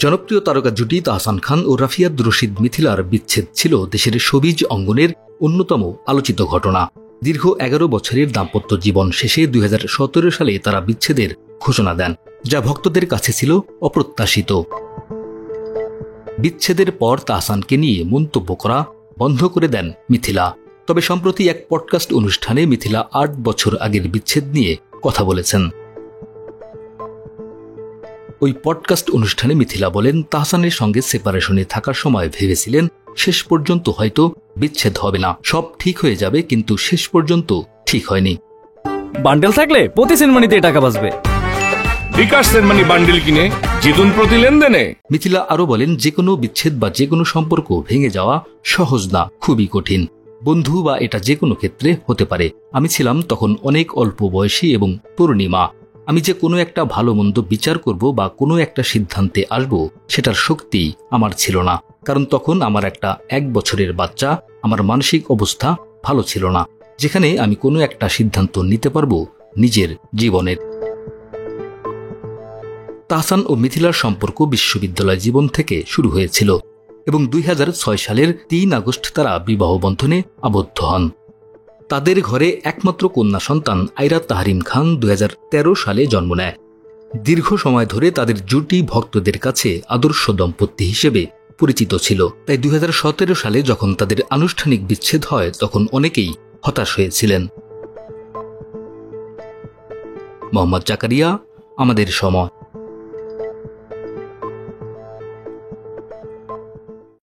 জনপ্রিয় তারকা জুটি তাহসান খান ও রাফিয়াত রশিদ মিথিলার বিচ্ছেদ ছিল দেশের শোবিজ অঙ্গনের অন্যতম আলোচিত ঘটনা। দীর্ঘ ১১ বছরের দাম্পত্য জীবন শেষে ২০১৭ সালে তারা বিচ্ছেদের ঘোষণা দেন, যা ভক্তদের কাছে ছিল অপ্রত্যাশিত। বিচ্ছেদের পর তাহসানকে নিয়ে মন্তব্য করা বন্ধ করে দেন মিথিলা। তবে সম্প্রতি এক পডকাস্ট অনুষ্ঠানে মিথিলা ৮ বছর আগের বিচ্ছেদ নিয়ে কথা বলেছেন। ওই পডকাস্ট অনুষ্ঠানে মিথিলা বলেন, তাহসানের সঙ্গে সেপারেশনে থাকার সময় ভেবেছিলেন শেষ পর্যন্ত হয়তো বিচ্ছেদ হবে না, সব ঠিক হয়ে যাবে, কিন্তু শেষ পর্যন্ত ঠিক হয়নি। বান্ডেল থাকলে প্রতি সেনমানিতে টাকা বাঁচবে। বিকাশ সেনমানি বান্ডেল কিনে জিতুন প্রতি লেনদেনে। মিথিলা আরো বলেন, যে কোনো বিচ্ছেদ বা যে কোনো সম্পর্ক ভেঙে যাওয়া সহজ না, খুবই কঠিন। বন্ধু বা এটা যে কোনো ক্ষেত্রে হতে পারে। আমি ছিলাম তখন অনেক অল্প বয়সী এবং তরুণী মা। আমি যে কোনো একটা ভালো মন্দ বিচার করব বা কোনো একটা সিদ্ধান্তে আসব, সেটার শক্তি আমার ছিল না, কারণ তখন আমার একটা ১ বছরের বাচ্চা, আমার মানসিক অবস্থা ভালো ছিল না, যেখানে আমি কোনো একটা সিদ্ধান্ত নিতে পারবো নিজের জীবনের। তাহসান ও মিথিলার সম্পর্ক বিশ্ববিদ্যালয় জীবন থেকে শুরু হয়েছিল এবং ২০০৬ সালের ৩ আগস্ট তারা বিবাহ বন্ধনে আবদ্ধ হন। তাদের ঘরে একমাত্র কন্যা সন্তান আইরা তাহরিম খান ২০১৩ সালে জন্ম নেয়। দীর্ঘ সময় ধরে তাদের জুটি ভক্তদের কাছে আদর্শ দম্পতি হিসেবে পরিচিত ছিল। তাই ২০১৭ সালে যখন তাদের আনুষ্ঠানিক বিচ্ছেদ হয়, তখন অনেকেই হতাশ হয়েছিলেন। মোহাম্মদ জাকারিয়া, আমাদের সময়।